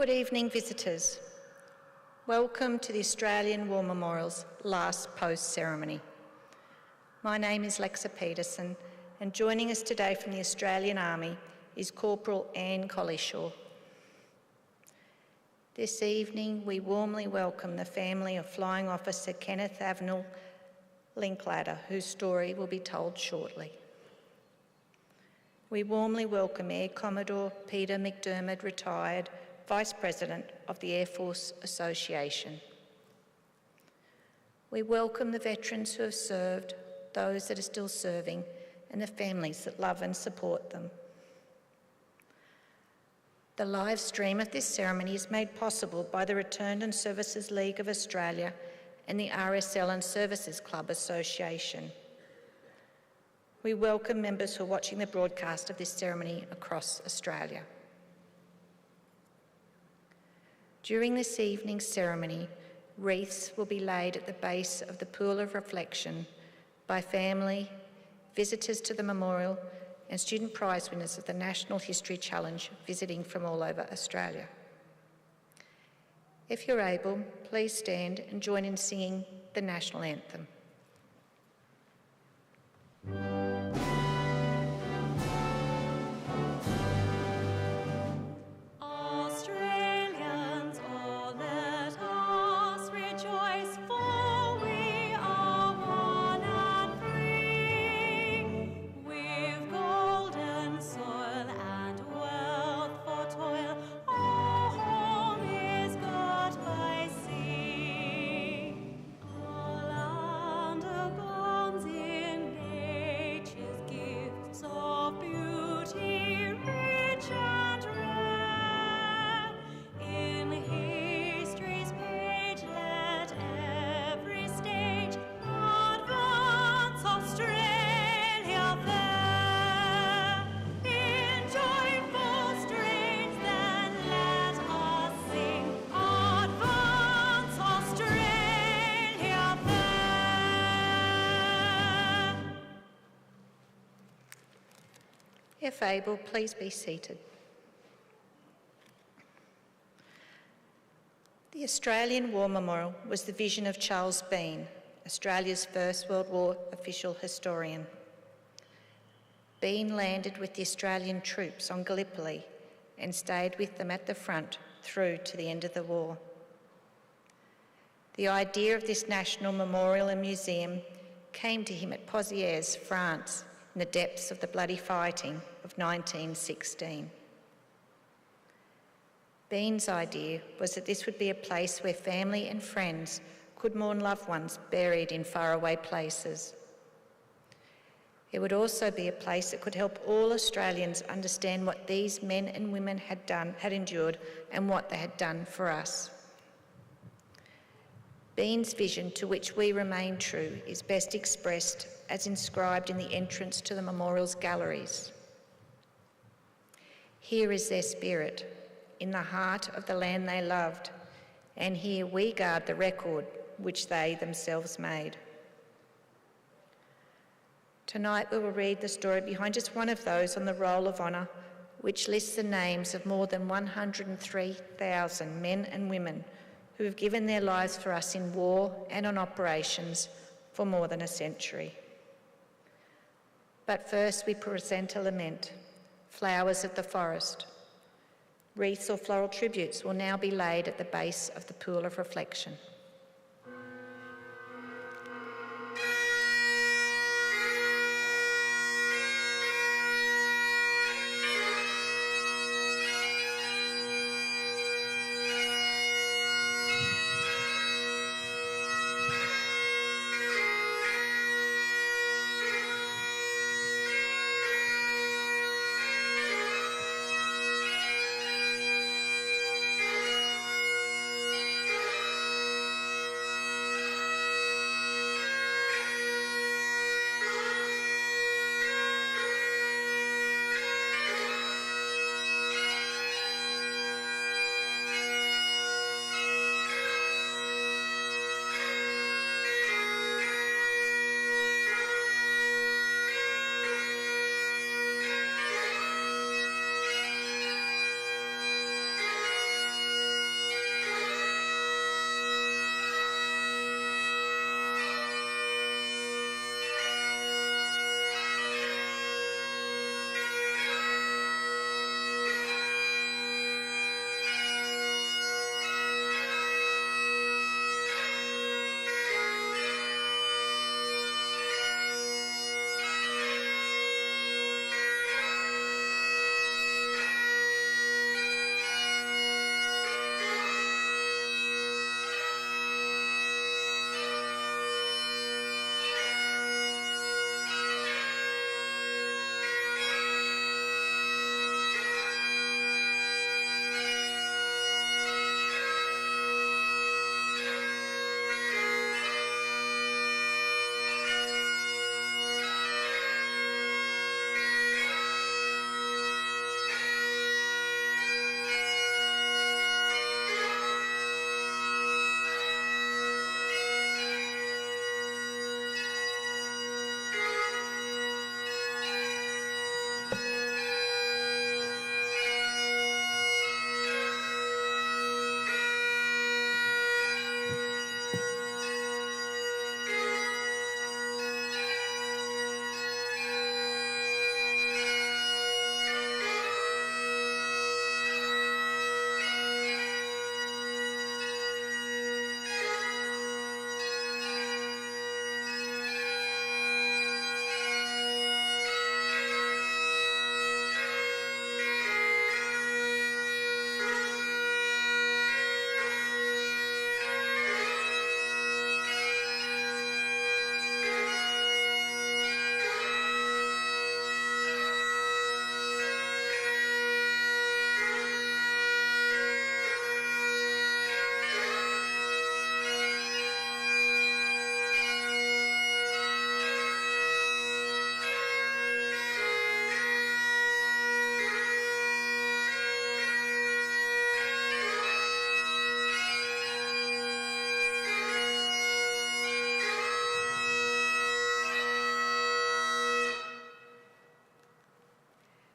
Good evening, visitors. Welcome to the Australian War Memorial's last post ceremony. My name is Lexa Peterson, and joining us today from the Australian Army is Corporal Anne Collishaw. This evening, we warmly welcome the family of Flying Officer Kenneth Avenell Linklater, whose story will be told shortly. We warmly welcome Air Commodore Peter McDermott, retired Vice President of the Air Force Association. We welcome the veterans who have served, those that are still serving, and the families that love and support them. The live stream of this ceremony is made possible by the Returned and Services League of Australia and the RSL and Services Club Association. We welcome members who are watching the broadcast of this ceremony across Australia. During this evening's ceremony, wreaths will be laid at the base of the Pool of Reflection by family, visitors to the memorial, and student prize winners of the National History Challenge visiting from all over Australia. If you're able, please stand and join in singing the National Anthem. If able, please be seated. The Australian War Memorial was the vision of Charles Bean, Australia's First World War official historian. Bean landed with the Australian troops on Gallipoli and stayed with them at the front through to the end of the war. The idea of this national memorial and museum came to him at Pozières, France, in the depths of the bloody fighting of 1916. Bean's idea was that this would be a place where family and friends could mourn loved ones buried in faraway places. It would also be a place that could help all Australians understand what these men and women had endured, and what they had done for us. Bean's vision, to which we remain true, is best expressed as inscribed in the entrance to the memorial's galleries. Here is their spirit, in the heart of the land they loved, and here we guard the record which they themselves made. Tonight we will read the story behind just one of those on the Roll of Honour, which lists the names of more than 103,000 men and women who have given their lives for us in war and on operations for more than a century. But first we present a lament, Flowers of the Forest. Wreaths or floral tributes will now be laid at the base of the Pool of Reflection.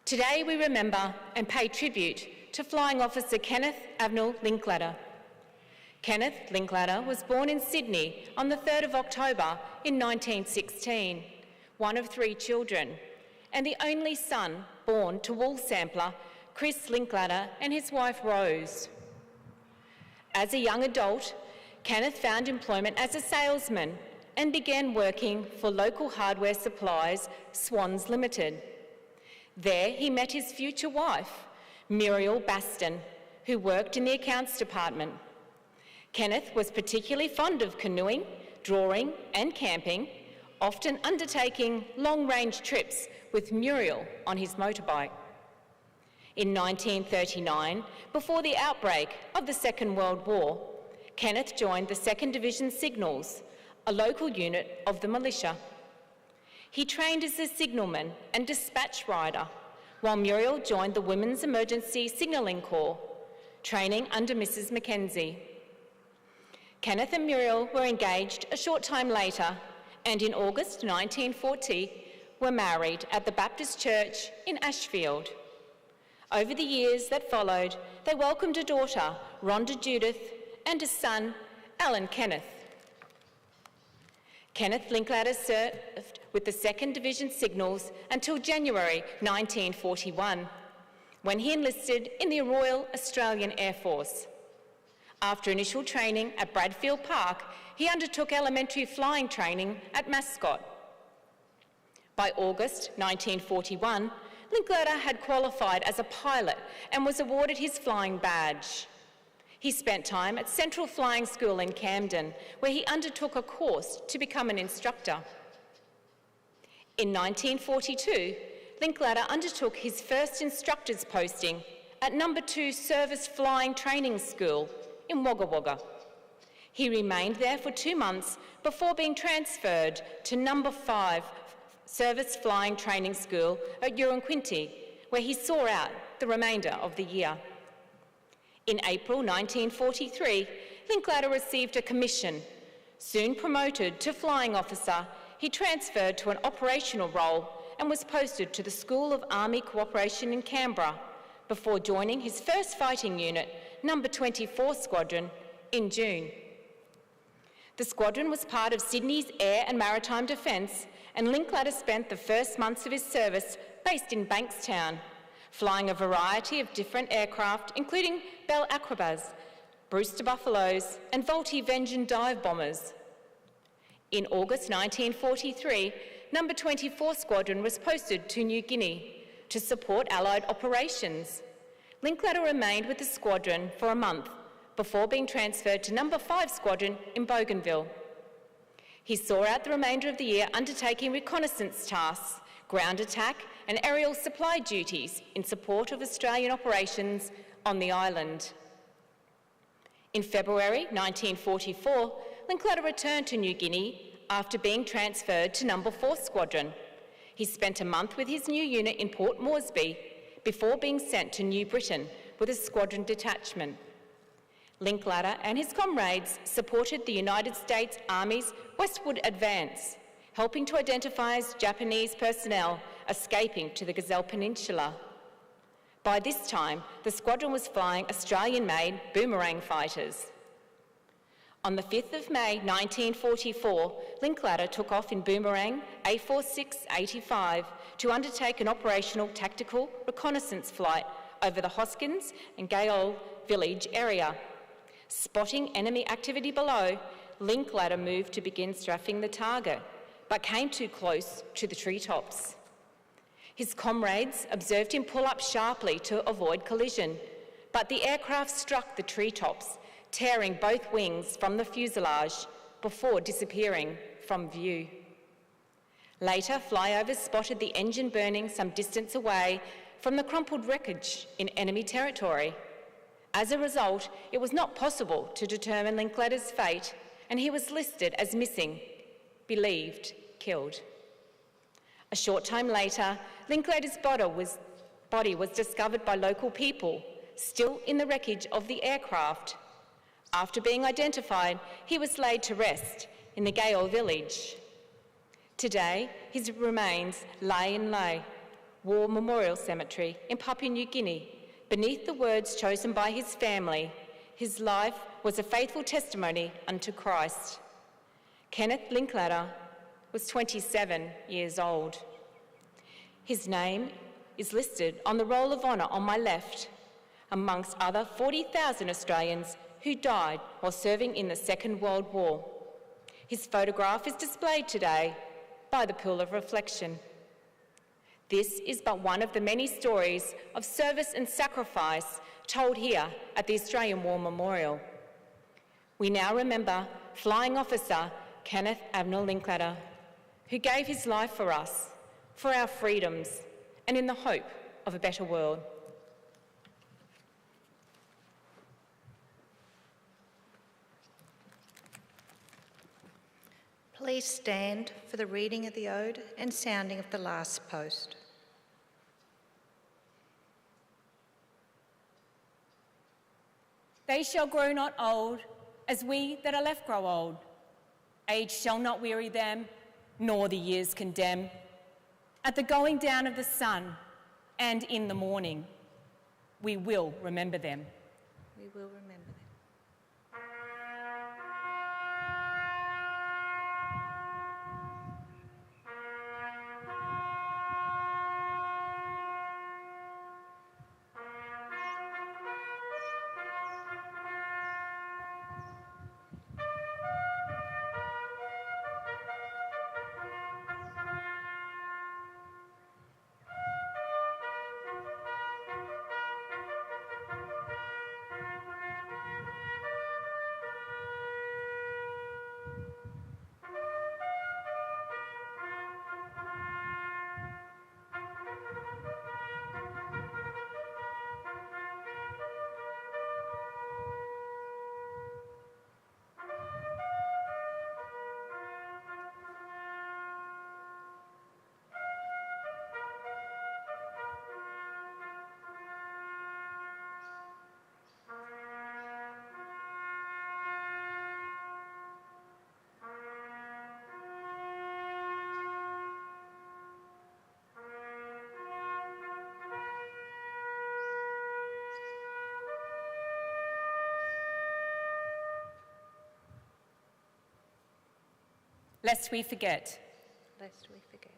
Today we remember and pay tribute to Flying Officer Kenneth Avenell Linklater. Kenneth Linklater was born in Sydney on the 3rd of October in 1916, one of 3 children, and the only son born to wool sampler Chris Linklater and his wife Rose. As a young adult, Kenneth found employment as a salesman and began working for local hardware supplies Swans Limited. There he met his future wife, Muriel Baston, who worked in the accounts department. Kenneth was particularly fond of canoeing, drawing and camping, often undertaking long-range trips with Muriel on his motorbike. In 1939, before the outbreak of the Second World War, Kenneth joined the 2nd Division Signals, a local unit of the militia. He trained as a signalman and dispatch rider, while Muriel joined the Women's Emergency Signalling Corps, training under Mrs. Mackenzie. Kenneth and Muriel were engaged a short time later, and in August 1940 were married at the Baptist Church in Ashfield. Over the years that followed, they welcomed a daughter, Rhonda Judith, and a son, Alan Kenneth. Kenneth Linklater served with the 2nd Division Signals until January 1941, when he enlisted in the Royal Australian Air Force. After initial training at Bradfield Park, he undertook elementary flying training at Mascot. By August 1941, Linklater had qualified as a pilot and was awarded his flying badge. He spent time at Central Flying School in Camden, where he undertook a course to become an instructor. In 1942, Linklater undertook his first instructor's posting at No. 2 Service Flying Training School in Wagga Wagga. He remained there for 2 months before being transferred to No. 5 Service Flying Training School at Uranquinty, where he saw out the remainder of the year. In April 1943, Linklater received a commission. Soon promoted to flying officer, he transferred to an operational role and was posted to the School of Army Cooperation in Canberra before joining his first fighting unit, No. 24 Squadron, in June. The squadron was part of Sydney's Air and Maritime Defence, and Linklater spent the first months of his service based in Bankstown, flying a variety of different aircraft, including Bell Aquabaz, Brewster Buffaloes, and Vultee Vengeance dive bombers. In August 1943, No. 24 Squadron was posted to New Guinea to support Allied operations. Linklater remained with the squadron for a month before being transferred to No. 5 Squadron in Bougainville. He saw out the remainder of the year undertaking reconnaissance tasks, ground attack and aerial supply duties in support of Australian operations on the island. In February 1944, Linklater returned to New Guinea after being transferred to No. 4 Squadron. He spent a month with his new unit in Port Moresby before being sent to New Britain with a squadron detachment. Linklater and his comrades supported the United States Army's westward advance, helping to identify Japanese personnel escaping to the Gazelle Peninsula. By this time, the squadron was flying Australian-made Boomerang fighters. On the 5th of May 1944, Linklater took off in Boomerang A4685 to undertake an operational tactical reconnaissance flight over the Hoskins and Gaol village area. Spotting enemy activity below, Linklater moved to begin strafing the target, but came too close to the treetops. His comrades observed him pull up sharply to avoid collision, but the aircraft struck the treetops, tearing both wings from the fuselage before disappearing from view. Later, flyovers spotted the engine burning some distance away from the crumpled wreckage in enemy territory. As a result, it was not possible to determine Linklater's fate, and he was listed as missing, believed killed. A short time later, Linklater's body was discovered by local people, still in the wreckage of the aircraft. After being identified, he was laid to rest in the Gaol village. Today, his remains lay in lay, War Memorial Cemetery in Papua New Guinea. Beneath the words chosen by his family, his life was a faithful testimony unto Christ. Kenneth Linklater was 27 years old. His name is listed on the Roll of Honour on my left, amongst other 40,000 Australians who died while serving in the Second World War. His photograph is displayed today by the Pool of Reflection. This is but one of the many stories of service and sacrifice told here at the Australian War Memorial. We now remember Flying Officer Kenneth Avenell Linklater, who gave his life for us, for our freedoms, and in the hope of a better world. Please stand for the reading of the ode and sounding of the last post. They shall grow not old, as we that are left grow old. Age shall not weary them, nor the years condemn. At the going down of the sun and in the morning, we will remember them. We will remember them. Lest we forget. Lest we forget.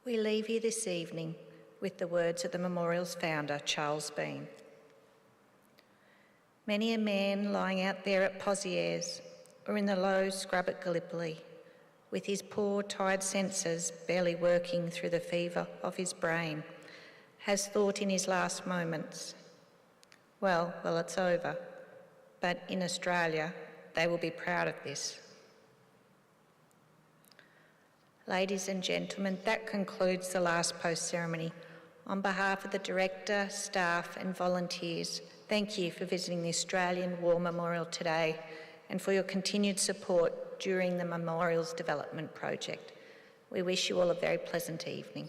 We leave you this evening with the words of the memorial's founder, Charles Bean. Many a man lying out there at Pozieres or in the low scrub at Gallipoli, with his poor, tired senses barely working through the fever of his brain, has thought in his last moments, well, it's over, but in Australia, they will be proud of this. Ladies and gentlemen, that concludes the last post ceremony. On behalf of the Director, staff and volunteers, thank you for visiting the Australian War Memorial today and for your continued support during the Memorial's development project. We wish you all a very pleasant evening.